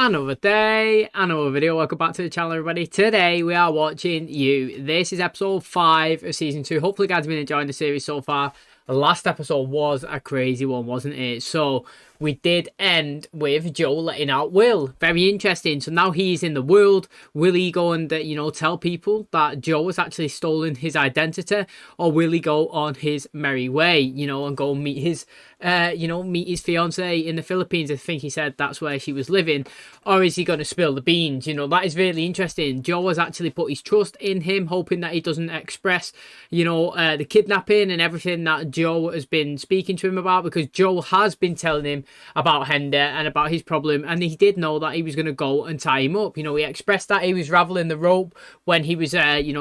Another day, another video. Welcome back to the channel, everybody. Today we are watching You. This is episode 5 of season 2. Hopefully you guys have been enjoying the series so far. The last episode was a crazy one, wasn't it? So we did end with Joe letting out Will. Very interesting. So now he's in the world. Will he go and tell people that Joe has actually stolen his identity, or will he go on his merry way, and go meet his meet his fiance in the Philippines? I think he said that's where she was living. Or is he going to spill the beans? That is really interesting. Joe has actually put his trust in him, hoping that he doesn't express the kidnapping and everything that Joe has been speaking to him about, because Joe has been telling him about Hender and about his problem, and he did know that he was going to go and tie him up. He expressed that he was raveling the rope when he was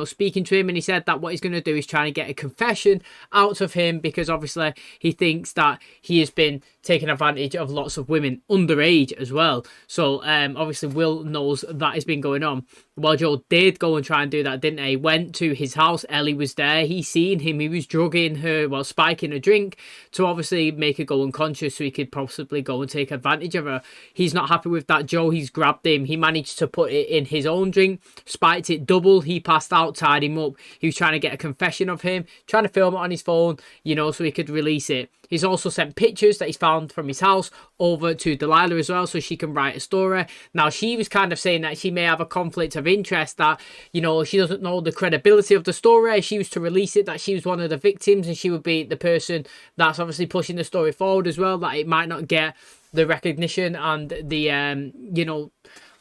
speaking to him, and he said that what he's going to do is try and get a confession out of him, because obviously he thinks that he has been taking advantage of lots of women underage as well. So obviously Will knows that has been going on. Well, Joe did go and try and do that, didn't he? Went to his house. Ellie was there. He seen him. He was drugging her, well, spiking a drink to obviously make her go unconscious so he could possibly go and take advantage of her. He's not happy with that, Joe. He's grabbed him. He managed to put it in his own drink, spiked it double. He passed out, tied him up. He was trying to get a confession of him, trying to film it on his phone, so he could release it. He's also sent pictures that he's found from his house over to Delilah as well, so she can write a story. Now, she was kind of saying that she may have a conflict of interest, that, she doesn't know the credibility of the story. If she was to release it, that she was one of the victims, and she would be the person that's obviously pushing the story forward as well, that it might not get the recognition and the,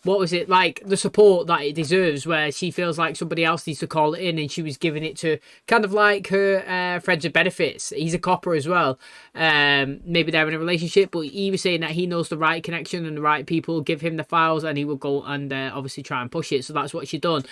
what was it, like, the support that it deserves, where she feels like somebody else needs to call it in, and she was giving it to kind of like her friends of benefits. He's a copper as well. Maybe they're in a relationship, but he was saying that he knows the right connection and the right people give him the files, and he will go and obviously try and push it. So that's what she done.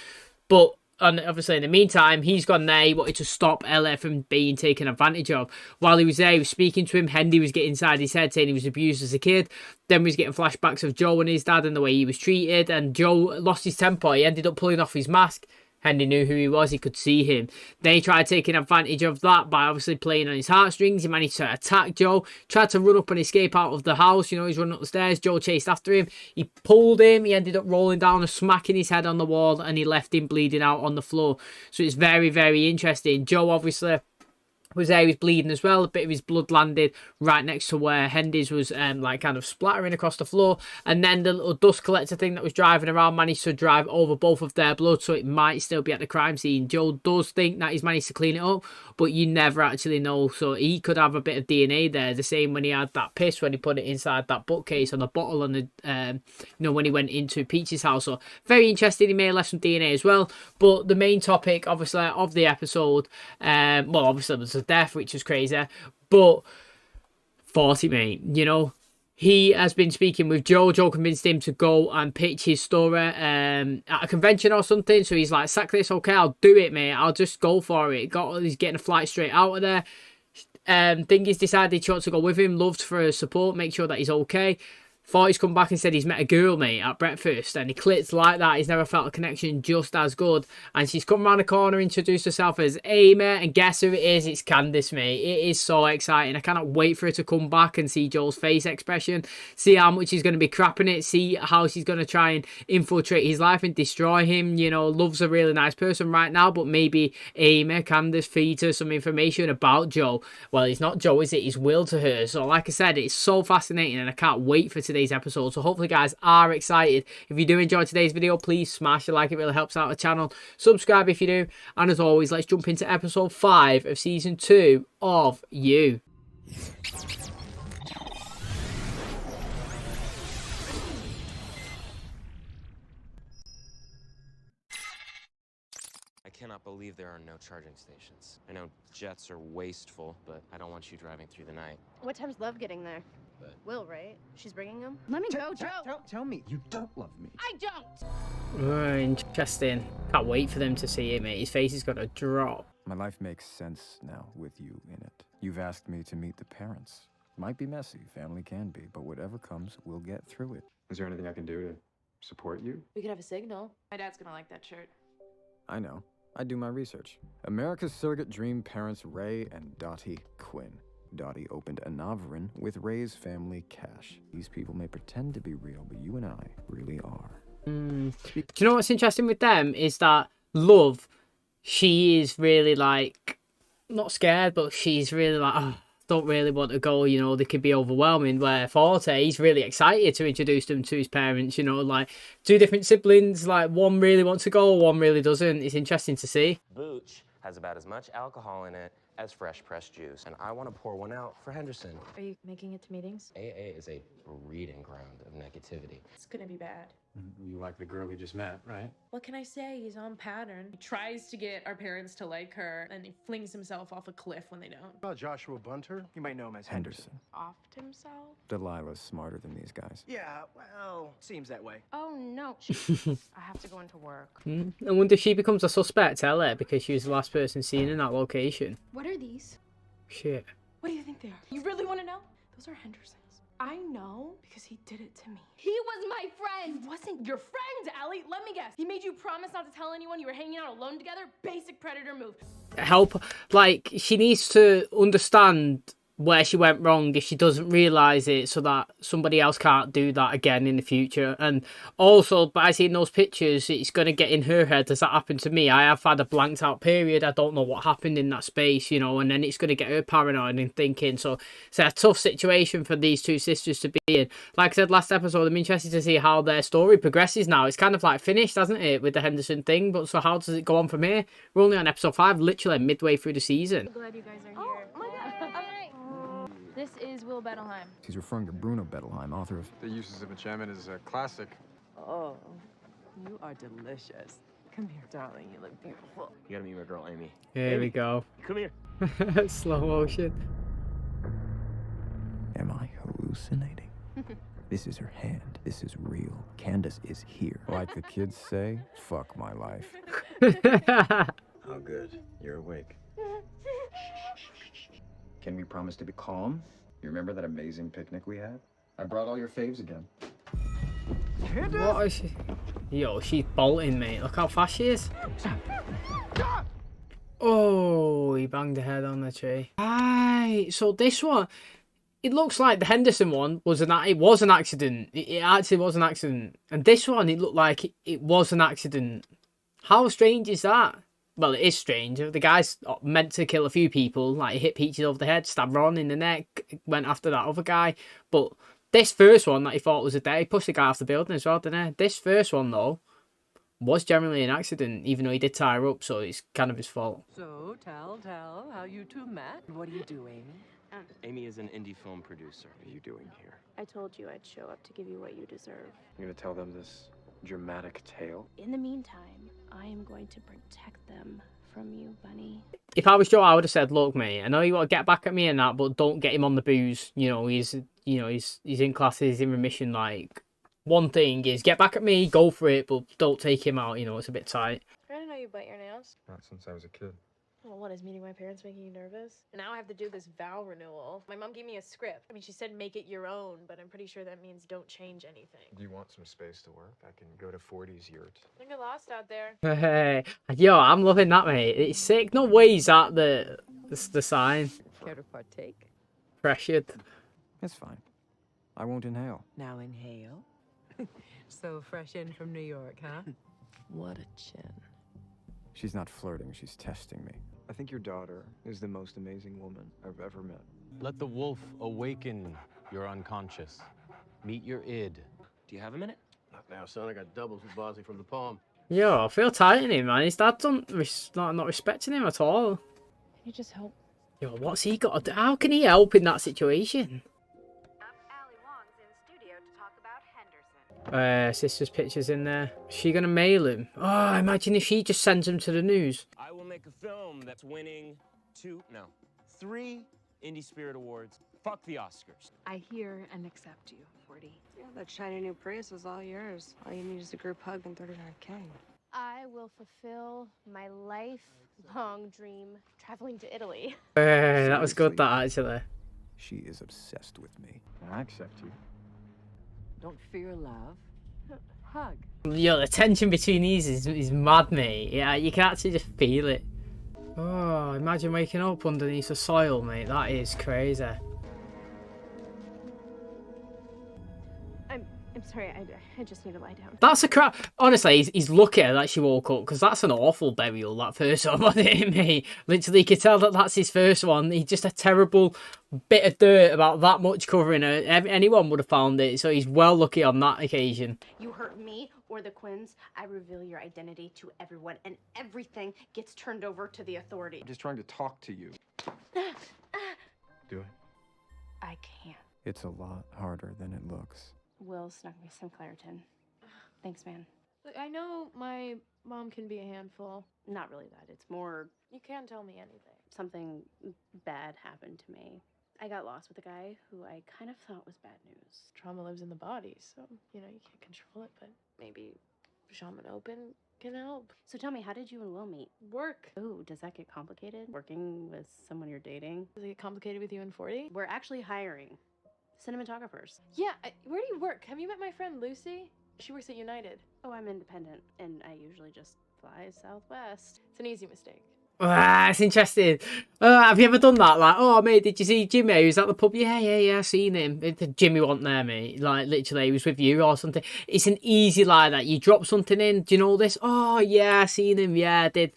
But and obviously in the meantime, he's gone there. He wanted to stop Ella from being taken advantage of. While he was there, he was speaking to him. Hendy was getting inside his head, saying he was abused as a kid. Then we was getting flashbacks of Joe and his dad and the way he was treated. And Joe lost his temper. He ended up pulling off his mask. Hendy knew who he was. He could see him. Then he tried taking advantage of that by obviously playing on his heartstrings. He managed to attack Joe. Tried to run up and escape out of the house. He's running up the stairs. Joe chased after him. He pulled him. He ended up rolling down and smacking his head on the wall. And he left him bleeding out on the floor. So it's very, very interesting. Joe obviously was there. He was bleeding as well. A bit of his blood landed right next to where Hendy's was like kind of splattering across the floor. And then the little dust collector thing that was driving around managed to drive over both of their blood, so it might still be at the crime scene. Joe does think that he's managed to clean it up, but you never actually know. So he could have a bit of DNA there. The same when he had that piss, when he put it inside that bookcase on the bottle on the when he went into Peach's house. So very interesting. He may have left some DNA as well. But the main topic obviously of the episode, well, obviously there's a death, which was crazy, but 40, mate, he has been speaking with Joe. Joe convinced him to go and pitch his story at a convention or something. So he's like, sack this, okay, I'll do it, mate. I'll just go for it. He's getting a flight straight out of there. Thingy's decided he wants to go with him. Loved for his support, make sure that he's okay. Thought he's come back and said he's met a girl, mate, at breakfast, and he clicked like that. He's never felt a connection just as good. And she's come around the corner, introduced herself as Amy, and guess who it is? It's Candace, mate. It is so exciting. I cannot wait for her to come back and see Joel's face expression, see how much he's going to be crapping it, see how she's going to try and infiltrate his life and destroy him. Love's a really nice person right now, but maybe Amy, Candace, feeds her some information about Joe. Well, it's not Joe, is it? It's Will to her. So like I said, it's so fascinating, and I can't wait for today's episode. So hopefully guys are excited. If you do enjoy today's video, please smash a like. It really helps out the channel. Subscribe if you do, and as always, let's jump into episode 5 of season 2 of You. I cannot believe there are no charging stations. I know jets are wasteful, but I don't want you driving through the night. What time's Love getting there? But Will, right? She's bringing him? Let me go, Joe! Tell me, you don't love me. I don't! Interesting. Can't wait for them to see it, mate. His face is going to drop. My life makes sense now with you in it. You've asked me to meet the parents. Might be messy, family can be, but whatever comes, we'll get through it. Is there anything I can do to support you? We could have a signal. My dad's gonna like that shirt. I know. I do my research. America's surrogate dream parents Ray and Dottie Quinn. Dottie opened a Navarin with Ray's family cash. These people may pretend to be real, but you and I really are. Do you know what's interesting with them is that Love, she is really like, not scared, but she's really like, oh, don't really want to go, you know, they could be overwhelming. Where Forte, he's really excited to introduce them to his parents, you know, like two different siblings, like one really wants to go, one really doesn't. It's interesting to see. Booch has about as much alcohol in it as fresh pressed juice, and I want to pour one out for Henderson. Are you making it to meetings? AA is a breeding ground of negativity. It's gonna be bad. You like the girl you just met, right? What can I say? He's on pattern. He tries to get our parents to like her, and he flings himself off a cliff when they don't. About Joshua Bunter? You might know him as Henderson. Offed himself? Delilah's smarter than these guys. Yeah, well, seems that way. Oh no. I have to go into work. I wonder if she becomes a suspect, Ella, because she was the last person seen in that location. What are these? Shit. What do you think they are? You really want to know? Those are Henderson's. I know because he did it to me. He was my friend! He wasn't your friend, Allie! Let me guess. He made you promise not to tell anyone you were hanging out alone together? Basic predator move. Help, like, she needs to understand where she went wrong if she doesn't realise it, so that somebody else can't do that again in the future. And also, by seeing those pictures, it's going to get in her head, does that happen to me? I have had a blanked out period, I don't know what happened in that space, you know, and then it's going to get her paranoid and thinking. So it's a tough situation for these two sisters to be in. Like I said last episode, I'm interested to see how their story progresses now. It's kind of like finished, hasn't it, with the Henderson thing, but so how does it go on from here? We're only on episode 5, literally midway through the season. I'm glad you guys are here. Oh my god. All right. This is Will Bettelheim. He's referring to Bruno Bettelheim, author of... The Uses of Enchantment is a classic. Oh, you are delicious. Come here, darling. You look beautiful. You gotta meet my girl, Amy. Here we go. Come here. Slow motion. Am I hallucinating? This is her hand. This is real. Candace is here. Like the kids say, fuck my life. Oh, good. You're awake. Can we promise to be calm? You remember that amazing picnic we had? I brought all your faves again. What is she? Yo, she's bolting, mate. Look how fast she is. Oh, he banged her head on the tree. Right, so this one, it looks like the Henderson one was an accident. It actually was an accident. And this one, it looked like it was an accident. How strange is that? Well, it is strange. The guy's meant to kill a few people. Like, he hit Peaches over the head, stabbed Ron in the neck, went after that other guy. But this first one that he thought was a death, he pushed the guy off the building as well, didn't he? This first one, though, was generally an accident, even though he did tie her up, so it's kind of his fault. So, tell how you two met. What are you doing? Amy is an indie film producer. What are you doing here? I told you I'd show up to give you what you deserve. You're gonna tell them this dramatic tale? In the meantime, I am going to protect them from you, Bunny. If I was Joe, I would have said, look, mate, I know you want to get back at me and that, but don't get him on the booze. You know, he's in classes, he's in remission. Like, one thing is get back at me, go for it, but don't take him out. You know, it's a bit tight. I didn't know you bite your nails. Not since I was a kid. Well, what is meeting my parents making you nervous? And now I have to do this vow renewal. My mom gave me a script. I mean, she said make it your own, but I'm pretty sure that means don't change anything. Do you want some space to work? I can go to 40's yurt. Don't get lost out there. Hey, yo, I'm loving that, mate. It's sick. No way is that the sign. Care to partake? Pressured. It's fine. I won't inhale. Now inhale. So fresh in from New York, huh? What a chin. She's not flirting, she's testing me. I think your daughter is the most amazing woman I've ever met. Let the wolf awaken your unconscious. Meet your id. Do you have a minute? Not now, son. I got doubles with Bosley from the palm. Yo, I feel tight in him, man. His dad's not respecting him at all. Can you just help? Yo, what's he got to do? How can he help in that situation? Sister's pictures in there. Is she gonna mail him? Oh, imagine if she just sends him to the news. I will make a film that's winning 3 Indie Spirit Awards. Fuck the Oscars. I hear and accept you, 40. Yeah, that shiny new Prius is all yours. All you need is a group hug and 39K. I will fulfill my lifelong dream, traveling to Italy. That was good, that, actually. She is obsessed with me. I accept you. Don't fear love. Hug. Yo, the tension between these is mad, mate. Yeah, you can actually just feel it. Oh, imagine waking up underneath the soil, mate. That is crazy. I'm sorry, I just need to lie down. That's a crap. Honestly, he's lucky that she woke up, because that's an awful burial, that first one, wasn't it, mate? Literally, you could tell that that's his first one. He's just a terrible bit of dirt about that much covering her. Anyone would have found it, so he's well lucky on that occasion. You hurt me or the Quins, I reveal your identity to everyone, and everything gets turned over to the authorities. I'm just trying to talk to you. Do it. I can't. It's a lot harder than it looks. Will snuck me some Claritin. Thanks, man. Look, I know my mom can be a handful. Not really that. It's more You can't tell me anything. something bad happened to me. I got lost with a guy who I kind of thought was bad news. Trauma lives in the body, so, you know, you can't control it, but maybe Shaman Open can help. So tell me, how did you and Will meet? Work. Oh, does that get complicated? Working with someone you're dating? Does it get complicated with you and 40? We're actually hiring cinematographers. Yeah, where do you work? Have you met my friend Lucy? She works at United. Oh, I'm independent, and I usually just fly Southwest. It's an easy mistake. Ah, it's interesting. Have you ever done that? Like, oh, mate, did you see Jimmy? He was at the pub. Yeah, seen him. Jimmy wasn't there, mate. Like, literally, he was with you or something. It's an easy lie that you drop something in. Do you know this? Oh, yeah, I seen him. Yeah, I did.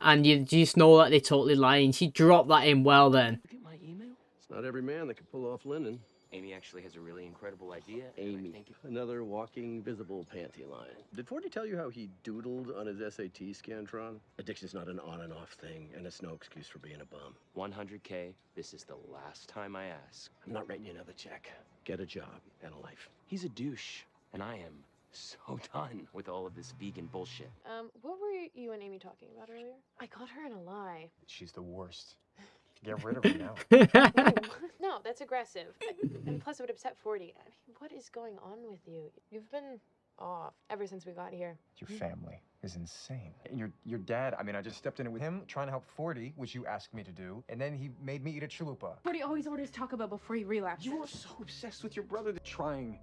And you just know that they're totally lying. She dropped that in well then. Look at my email. It's not every man that can pull off linen. Amy actually has a really incredible idea. Amy. Another walking visible panty line. Did Forty tell you how he doodled on his SAT Scantron? Addiction's not an on and off thing, and it's no excuse for being a bum. 100K, this is the last time I ask. I'm not writing you another check. Get a job and a life. He's a douche, and I am so done with all of this vegan bullshit. What were you and Amy talking about earlier? I caught her in a lie. She's the worst. Get rid of her now. No, that's aggressive. And plus, it would upset 40. I mean, what is going on with you? You've been off ever since we got here. Your family is insane. And your dad, I mean, I just stepped in it with him trying to help 40, which you asked me to do, and then he made me eat a chalupa. But he always orders Taco Bell before he relapses. You are so obsessed with your brother trying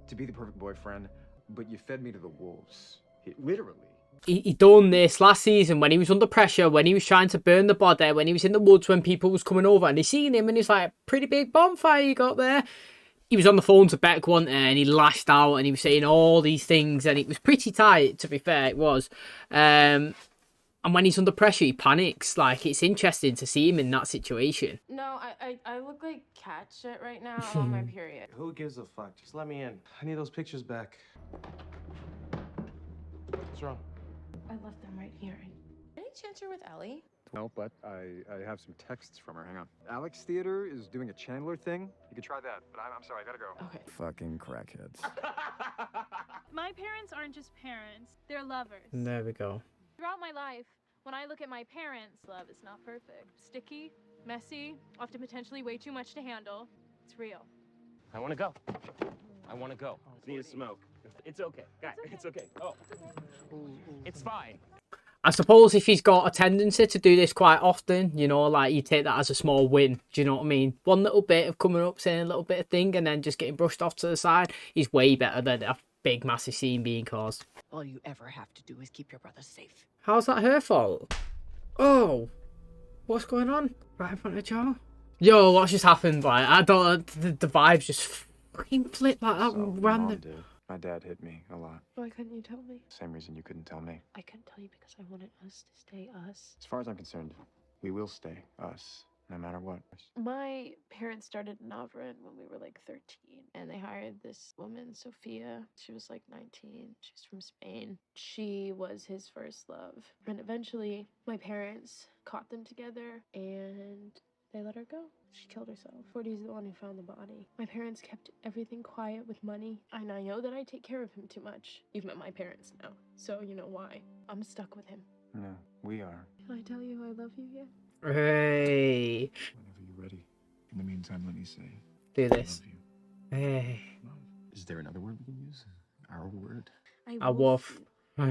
to be the perfect boyfriend, but you fed me to the wolves. Literally. He done this last season when he was under pressure, when he was trying to burn the body, when he was in the woods, when people was coming over and they seen him and he's like, pretty big bonfire you got there. He was on the phone to Beck one day and he lashed out and he was saying all these things and it was pretty tight, to be fair, it was. And when he's under pressure, he panics. Like, it's interesting to see him in that situation. No, I look like cat shit right now. I'm on my period. Who gives a fuck? Just let me in. I need those pictures back. What's wrong? I left them right here. Any chance you're with Ellie? No, but I have some texts from her. Hang on. Alex Theater is doing a Chandler thing. You could try that, but I'm sorry, I gotta go. Okay. Fucking crackheads. My parents aren't just parents, they're lovers. There we go. Throughout my life, when I look at my parents, love is not perfect. Sticky, messy, often potentially way too much to handle. It's real. I want to go. I want to go. Need a smoke. It's okay. Guys, it's okay. Oh, it's fine. I suppose if he's got a tendency to do this quite often, you know, like you take that as a small win. Do you know what I mean? One little bit of coming up, saying a little bit of thing, and then just getting brushed off to the side is way better than a big, massive scene being caused. All you ever have to do is keep your brother safe. How's that her fault? Oh, what's going on? Right in front of Joe? Yo, what's just happened? Like, I don't. The vibes just fucking flip like that. So, random. Mom did. My dad hit me a lot. Why couldn't you tell me? Same reason you couldn't tell me. I couldn't tell you because I wanted us to stay us. As far as I'm concerned, we will stay us, no matter what. My parents started Navran when we were like 13, and they hired this woman, Sophia. She was like 19. She's from Spain. She was his first love. And eventually, my parents caught them together, and they let her go. She killed herself. 40's the one who found the body. My parents kept everything quiet with money, and I know that I take care of him too much. You've met my parents now, so you know why. I'm stuck with him. No, we are. Can I tell you I love you yet? Hey. Whenever you're ready. In the meantime, let me say, Do I this. love you. Hey. Love. Is there another word we can use? Our word? A wolf. I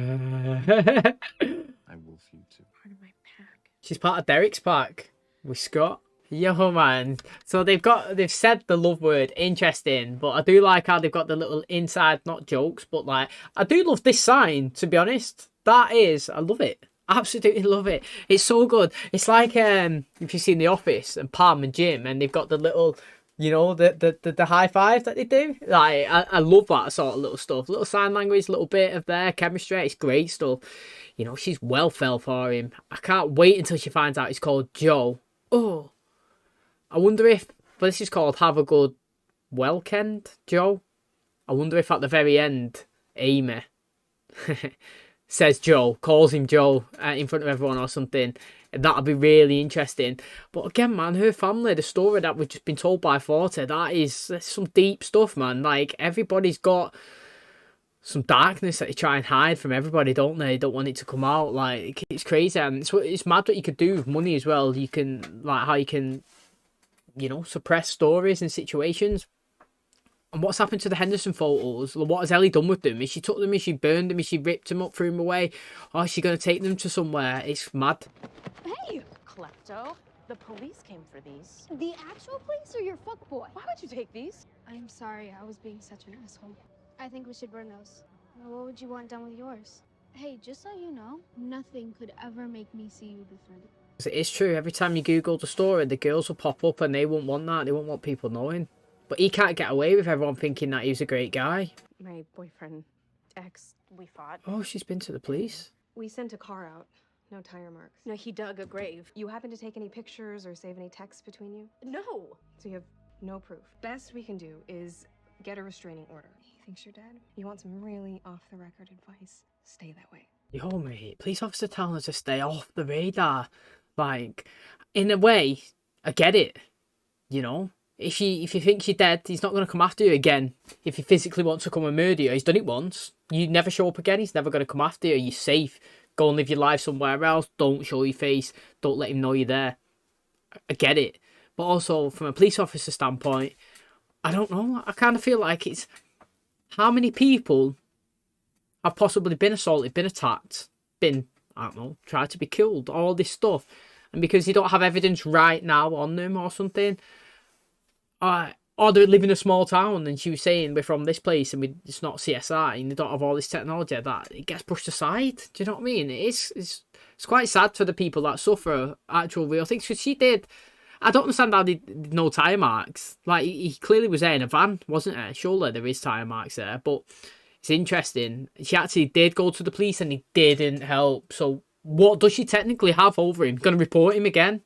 wolf you too. Part of my pack. She's part of Derek's pack with Scott. Yo, man. So they've said the love word. Interesting. But I do like how they've got the little inside, not jokes, but like, I do love this sign, to be honest. I love it. Absolutely love it. It's so good. It's like if you've seen The Office and Pam and Jim, and they've got the little, you know, the high five that they do. Like I love that sort of little stuff. Little sign language, little bit of their chemistry. It's great stuff. You know, she's well fell for him. I can't wait until she finds out he's called Joe. Oh, I wonder if this is called Have a Good WELLKEND, Joe. I wonder if at the very end, Amy says Joe, calls him Joe in front of everyone or something. That'll be really interesting. But again, man, her family, the story that we've just been told by Forte, that's some deep stuff, man. Like, everybody's got some darkness that they try and hide from everybody, don't they? They don't want it to come out. Like, it's crazy. And it's mad what you could do with money as well. You can, like, how you can, you know, suppress stories and situations. And what's happened to the Henderson photos? What has Ellie done with them? Is she took them? Is she burned them? Is she ripped them up, threw them away? Or is she going to take them to somewhere? It's mad. Hey, Klepto. The police came for these. the actual police or your fuckboy? Why would you take these? I'm sorry, I was being such an asshole. I think we should burn those. What would you want done with yours? Hey, just so you know, nothing could ever make me see you different. It is true. Every time you Google the story, the girls will pop up and they won't want that. They won't want people knowing. But he can't get away with everyone thinking that he's a great guy. My boyfriend, ex, we fought. Oh, she's been to the police. We sent a car out. No tire marks. No, he dug a grave. You happen to take any pictures or save any texts between you? No. So you have no proof. Best we can do is get a restraining order. He thinks you're dead. You want some really off-the-record advice? Stay that way. Yo, mate, police officer telling her to stay off the radar. Like, in a way, I get it. You know? If you think you're dead, he's not going to come after you again. If he physically wants to come and murder you, he's done it once. You never show up again, he's never going to come after you. You're safe. Go and live your life somewhere else. Don't show your face. Don't let him know you're there. I get it. But also, from a police officer standpoint, I don't know. I kind of feel like it's... How many people have possibly been assaulted, been attacked, been, I don't know, tried to be killed, all this stuff. And because you don't have evidence right now on them or something... or they live in a small town, and she was saying we're from this place and it's not CSI and they don't have all this technology, that it gets pushed aside. Do you know what I mean? It's quite sad for the people that suffer actual real things. Because she did, I don't understand how they did no tire marks. Like, he clearly was there in a van, wasn't there? Surely there is tire marks there, but it's interesting. She actually did go to the police and he didn't help. So what does she technically have over him? Going to report him again?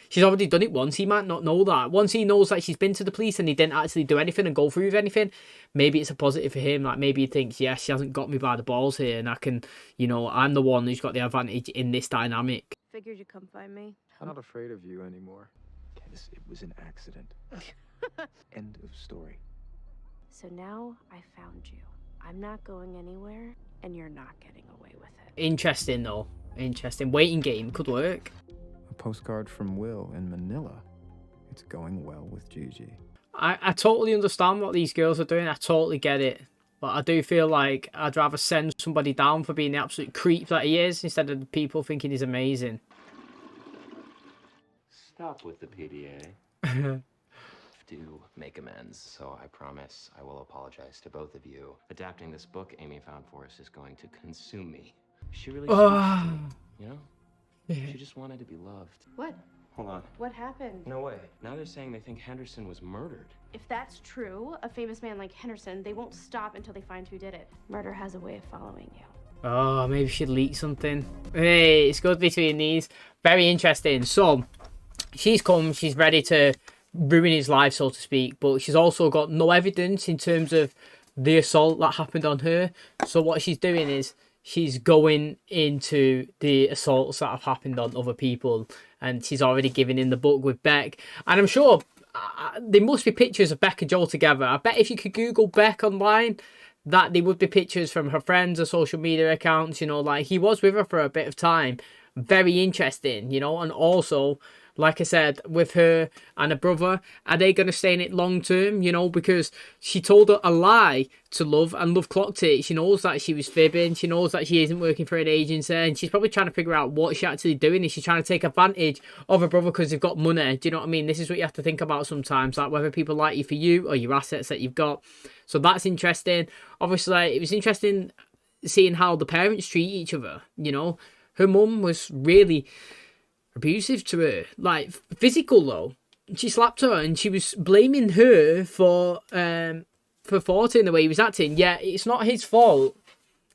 She's already done it once. He might not know that. Once he knows that she's been to the police and he didn't actually do anything and go through with anything, maybe it's a positive for him. Like, maybe he thinks, yeah, she hasn't got me by the balls here and I can, you know, I'm the one who's got the advantage in this dynamic. Figured you'd come find me. I'm not afraid of you anymore. Candace, it was an accident. End of story. So now I found you. I'm not going anywhere, and you're not getting away with it. Interesting, though. Interesting. Waiting game could work. A postcard from Will in Manila. It's going well with Gigi. I totally understand what these girls are doing. I totally get it. But I do feel like I'd rather send somebody down for being the absolute creep that he is instead of the people thinking he's amazing. Stop with the PDA. To make amends, so I promise I will apologize to both of you. Adapting this book Amy found for us is going to consume me. She really speaks to me, you know? She just wanted to be loved. What? Hold on. What happened? No way. Now they're saying they think Henderson was murdered. If that's true, a famous man like Henderson, they won't stop until they find who did it. Murder has a way of following you. Oh, maybe she'd leak something. Hey, it's good between these. Very interesting. So, she's come, she's ready to ruin his life, so to speak, but she's also got no evidence in terms of the assault that happened on her. So what she's doing is she's going into the assaults that have happened on other people, and she's already given in the book with Beck. And I'm sure there must be pictures of Beck and Joel together. I bet if you could Google Beck online, that there would be pictures from her friends or social media accounts, you know, like he was with her for a bit of time. Very interesting, you know. And also, like I said, with her and her brother, are they going to stay in it long term? You know, because she told her a lie to Love, and Love clocked it. She knows that she was fibbing. She knows that she isn't working for an agency, and she's probably trying to figure out what she's actually doing. Is she trying to take advantage of her brother because they've got money? Do you know what I mean? This is what you have to think about sometimes, like whether people like you for you or your assets that you've got. So that's interesting. Obviously, it was interesting seeing how the parents treat each other, you know. her mum was really abusive to her, like physical though. She slapped her and she was blaming her for Fortin the way he was acting. Yeah, it's not his fault.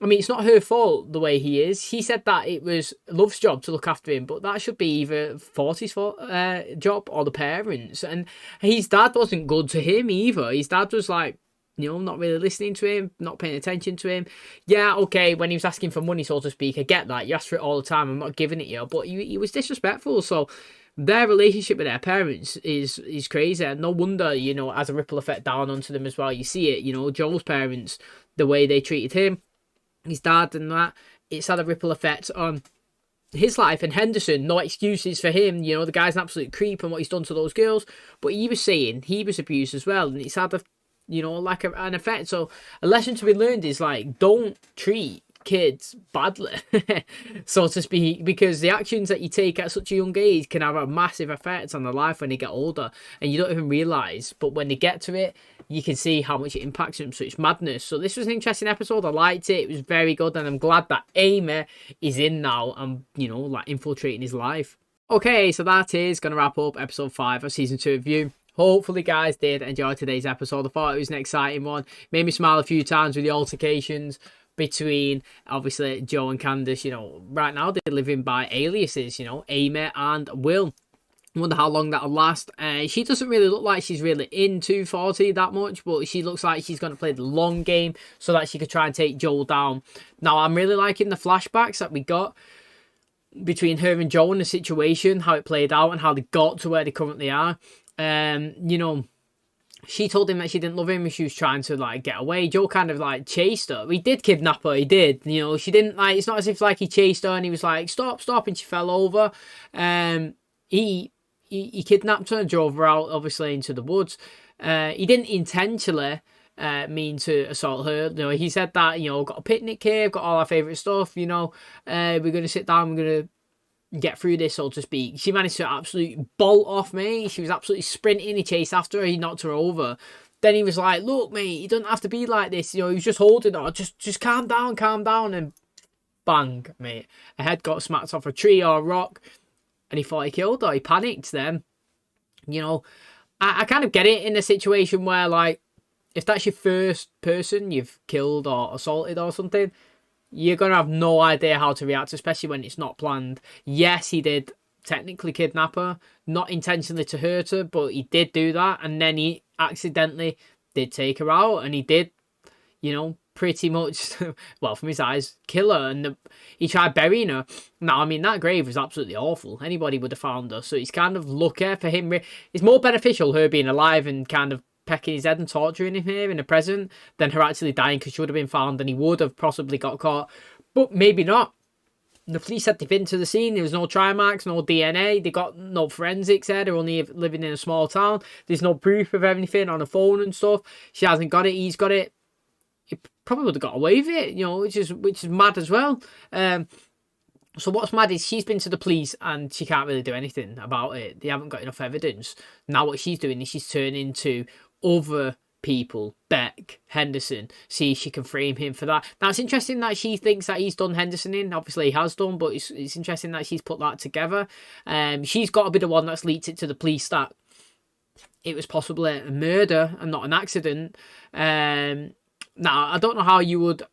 I mean, it's not her fault the way he is. He said that it was Love's job to look after him, but that should be either Forty's job or the parents. And his dad wasn't good to him either. His dad was like, you know, not really listening to him, not paying attention to him. Yeah, okay, when he was asking for money, so to speak, I get that. You ask for it all the time. I'm not giving it you. But he was disrespectful. So their relationship with their parents is crazy. And no wonder, you know, as a ripple effect down onto them as well. You see it, you know, Joel's parents, the way they treated him, his dad and that, it's had a ripple effect on his life. And Henderson, no excuses for him, you know, the guy's an absolute creep and what he's done to those girls, but he was saying he was abused as well, and it's had a, you know, like an effect. So a lesson to be learned is like, don't treat kids badly, so to speak, because the actions that you take at such a young age can have a massive effect on their life when they get older, and you don't even realize, but when they get to it, you can see how much it impacts them. So it's madness. So this was an interesting episode. I liked it. It was very good, and I'm glad that Amy is in now and, you know, like infiltrating his life. Okay, so that is going to wrap up episode 5 of season 2 of You. Hopefully, guys did enjoy today's episode. I thought it was an exciting one. Made me smile a few times with the altercations between, obviously, Joe and Candace. You know, right now they're living by aliases, you know, Amy and Will. I wonder how long that'll last. She doesn't really look like she's really into 40 that much, but she looks like she's going to play the long game so that she could try and take Joel down. Now, I'm really liking the flashbacks that we got between her and Joel in the situation, how it played out and how they got to where they currently are. You know, she told him that she didn't love him and she was trying to like get away. Joe kind of like chased her. He did kidnap her, he did. You know, she didn't like, it's not as if like he chased her and he was like, stop, and she fell over. He kidnapped her and drove her out, obviously, into the woods. He didn't intentionally mean to assault her. You know, he said that, you know, got a picnic here, got all our favourite stuff, you know, we're going to sit down, we're going to get through this, so to speak. She managed to absolutely bolt off, mate. She was absolutely sprinting. He chased after her. He knocked her over. Then he was like, look, mate, you don't have to be like this. You know, he was just holding her. Just calm down. And bang, mate. Her head got smacked off a tree or a rock. And he thought he killed her. He panicked then. You know, I kind of get it in a situation where, like, if that's your first person you've killed or assaulted or something, you're going to have no idea how to react, especially when it's not planned. Yes, he did technically kidnap her, not intentionally to hurt her, but he did do that. And then he accidentally did take her out, and he did, you know, pretty much, well, from his eyes, kill her. And he tried burying her. Now, I mean, that grave was absolutely awful. Anybody would have found her. So it's kind of lucky for him. It's more beneficial her being alive and kind of pecking his head and torturing him here in the present than her actually dying, because she would have been found and he would have possibly got caught. But maybe not. The police said they've been to the scene. There was no try marks, no DNA. They got no forensics there. They're only living in a small town. There's no proof of anything on the phone and stuff. She hasn't got it. He's got it. He probably would have got away with it, you know, which is mad as well. So what's mad is she's been to the police and she can't really do anything about it. They haven't got enough evidence. Now what she's doing is she's turning to other people, Beck, Henderson, see if she can frame him for that. Now it's interesting that she thinks that he's done Henderson in. Obviously he has done, but it's interesting that she's put that together. She's got to be the one that's leaked it to the police that it was possibly a murder and not an accident. Now, I don't know how you would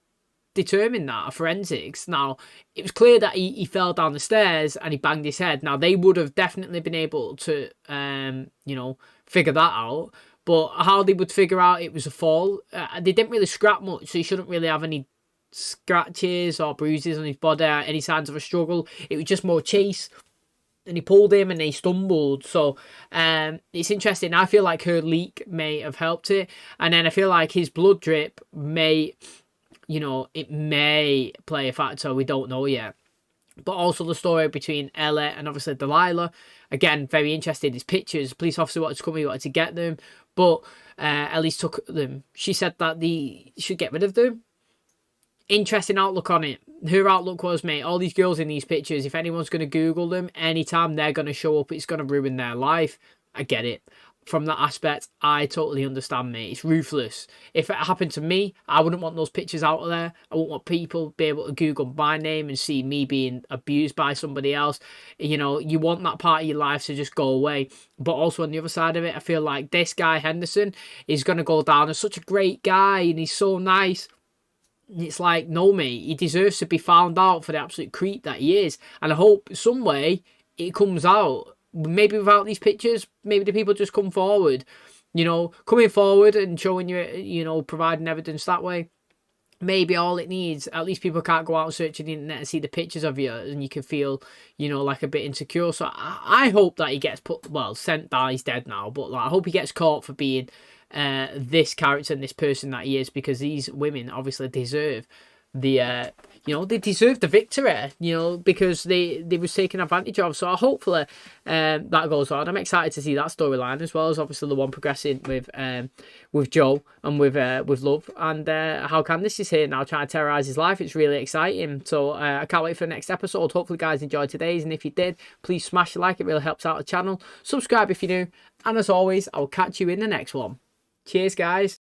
determine that, a forensics. Now, it was clear that he fell down the stairs and he banged his head. Now, they would have definitely been able to, you know, figure that out. But how they would figure out it was a fall, they didn't really scrap much, so he shouldn't really have any scratches or bruises on his body, any signs of a struggle. It was just more chase. And he pulled him and they stumbled. So it's interesting. I feel like her leak may have helped it. And then I feel like his blood drip may, you know, it may play a factor. We don't know yet. But also the story between Ella and obviously Delilah. Again, very interesting. His pictures. Police officer wanted to come, he wanted to get them. But Ellie's took them. She said that they should get rid of them. Interesting outlook on it. Her outlook was, mate, all these girls in these pictures, if anyone's going to Google them, anytime they're going to show up, it's going to ruin their life. I get it. from that aspect, I totally understand, mate. It's ruthless. If it happened to me, I wouldn't want those pictures out there. I wouldn't want people to be able to Google my name and see me being abused by somebody else. You know, you want that part of your life to just go away. But also on the other side of it, I feel like this guy, Henderson, is going to go down as such a great guy and he's so nice. It's like, no, mate, he deserves to be found out for the absolute creep that he is. And I hope some way it comes out. Maybe without these pictures, maybe the people just come forward, you know, coming forward and showing you, you know, providing evidence that way. Maybe all it needs, at least people can't go out and search on the internet and see the pictures of you and you can feel, you know, like a bit insecure. So I hope that he gets sent down. He's dead now, but like, I hope he gets caught for being this character and this person that he is, because these women obviously deserve the you know, they deserve the victory, you know, because they was taken advantage of. So hopefully that goes on. I'm excited to see that storyline, as well as obviously the one progressing with Joe and with Love, and how Candace is here now trying to terrorize his life. It's really exciting. So I can't wait for the next episode. Hopefully guys enjoyed today's, and if you did, please smash the like. It really helps out the channel. Subscribe if you're new, and as always, I'll catch you in the next one. Cheers guys.